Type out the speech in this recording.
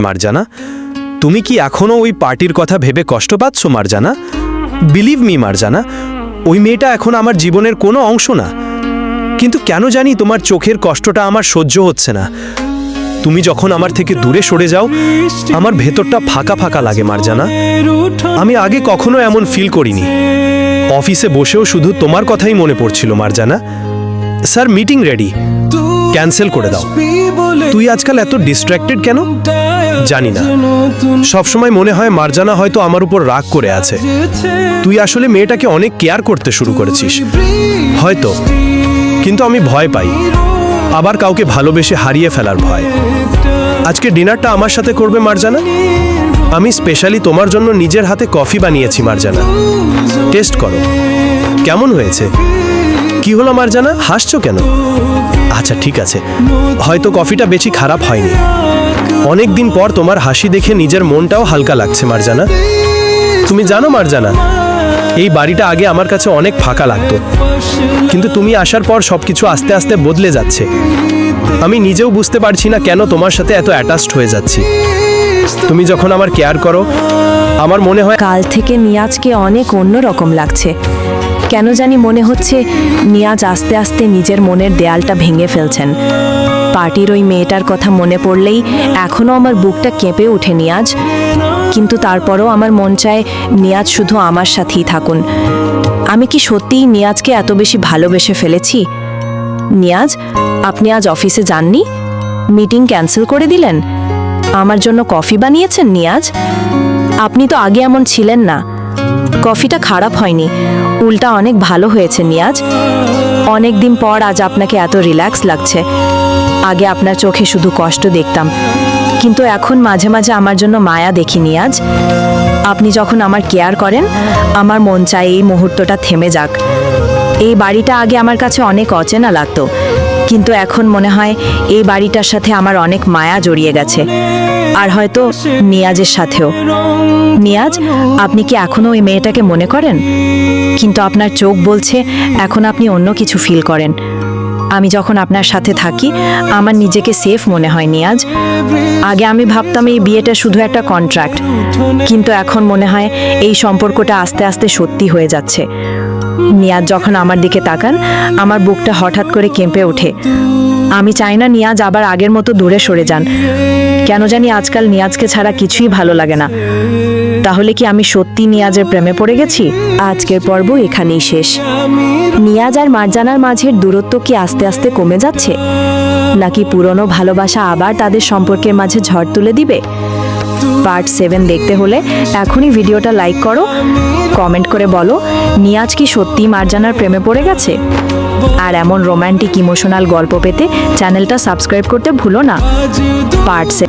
মার্জানা, তুমি কি এখনো ওই পার্টির কথা ভেবে কষ্ট পাচ্ছ মার্জানা? বিলিভ মি মার্জানা, ওই মেয়েটা এখন আমার জীবনের কোনো অংশ না। কিন্তু কেন জানি তোমার চোখের কষ্টটা আমার সহ্য হচ্ছে না। তুমি যখন আমার থেকে দূরে সরে যাও, আমার ভেতরটা ফাঁকা ফাঁকা লাগে মার্জানা। আমি আগে কখনো এমন ফিল করিনি। অফিসে বসেও শুধু তোমার কথাই মনে পড়ছিল Marjana. Sir, meeting ready, cancel করে দাও। তুই আজকাল এত ডিস্ট্র্যাক্টেড কেন জানি না। সবসময় মনে হয় মার্জানা হয়তো আমার উপর রাগ করে আছে। তুই আসলে মেয়েটাকে অনেক কেয়ার করতে শুরু করেছিস হয়তো, কিন্তু আমি ভয় পাই, আবার কাউকে ভালোবেসে হারিয়ে ফেলার ভয়। আজকে ডিনারটা আমার সাথে করবে মার্জানা? আমি স্পেশালি তোমার জন্য নিজের হাতে কফি বানিয়েছি মার্জানা। টেস্ট করো, কেমন হয়েছে? কি হলো মার্জানা, হাসছো কেন? আচ্ছা ঠিক আছে, হয়তো কফিটা বেশি খারাপ হয়নি। অনেক দিন পর তোমার হাসি দেখে নিজের মনটাও হালকা লাগছে মার্জানা। তুমি জানো মার্জানা, এই বাড়িটা আগে আমার কাছে অনেক ফাঁকা লাগতো, কিন্তু তুমি আসার পর সবকিছু আস্তে আস্তে বদলে যাচ্ছে। আমি নিজেও বুঝতে পারছি না কেন তোমার সাথে এত অ্যাটাচড হয়ে যাচ্ছি। তুমি যখন আমার কেয়ার করো, আমার মনে হয় কাল থেকে নিয়াজকে অনেক অন্যরকম লাগছে। কেন জানি মনে হচ্ছে নিয়াজ আস্তে আস্তে নিজের মনের দেয়ালটা ভেঙে ফেলছেন। পার্টির ওই মেয়েটার কথা মনে পড়লেই এখনও আমার বুকটা কেঁপে ওঠে নিয়াজ। কিন্তু তারপরও আমার মন চায় নিয়াজ শুধু আমার সাথেই থাকুন। আমি কি সত্যিই নিয়াজকে এত বেশি ভালোবেসে ফেলেছি? নিয়াজ, আপনি আজ অফিসে যাননি? মিটিং ক্যান্সেল করে দিলেন? আমার জন্য কফি বানিয়েছেন নিয়াজ? আপনি তো আগে এমন ছিলেন না। কফিটা খারাপ হয়নি, উল্টা অনেক ভালো হয়েছে নিয়াজ। অনেক দিন পর আজ আপনাকে এত রিল্যাক্স লাগছে। আগে আপনার চোখে শুধু কষ্ট দেখতাম, কিন্তু এখন মাঝে মাঝে আমার জন্য মায়া দেখি নিয়াজ। আপনি যখন আমার কেয়ার করেন, আমার মন চায় এই মুহূর্তটা থেমে যাক। এই বাড়িটা আগে আমার কাছে অনেক অচেনা লাগতো, কিন্তু এখন মনে হয় এই বাড়িটার সাথে আমার অনেক মায়া জড়িয়ে গেছে, আর হয়তো নিয়াজের সাথেও। নিয়াজ, আপনি কি এখনো ওই মেয়েটাকে মনে করেন? কিন্তু আপনার চোখ বলছে এখন আপনি অন্য কিছু ফিল করেন। আমি যখন আপনার সাথে থাকি, আমার নিজেকে সেফ মনে হয় নিয়াজ। আগে আমি ভাবতাম এই বিয়েটা শুধু একটা কন্ট্রাক্ট, কিন্তু এখন মনে হয় এই সম্পর্কটা আস্তে আস্তে সত্যি হয়ে যাচ্ছে। নিয়াজ যখন আমার দিকে তাকান, আমার বুকটা হঠাৎ করে কেঁপে ওঠে। আমি চাই না নিয়াজ আবার আগের মতো দূরে সরে যান। কেন জানি আজকাল নিয়াজকে ছাড়া কিছুই ভালো লাগে না। তাহলে কি আমি সত্যি নিয়াজের প্রেমে পড়ে গেছি? আজকের পর্ব এখানেই শেষ। নিয়াজ আর মার্জানার মাঝের দূরত্ব কি আস্তে আস্তে কমে যাচ্ছে, নাকি পুরনো ভালোবাসা আবার তাদের সম্পর্কের মাঝে ঝড় তুলে দিবে? পার্ট 7 দেখতে হলে এখনই ভিডিওটা লাইক করো, কমেন্ট করে বলো নিয়াজ কি সত্যি মার্জানার প্রেমে পড়ে গেছে। আর এমন রোমান্টিক ইমোশনাল গল্প পেতে চ্যানেলটা সাবস্ক্রাইব করতে ভুলো না। পার্ট 7।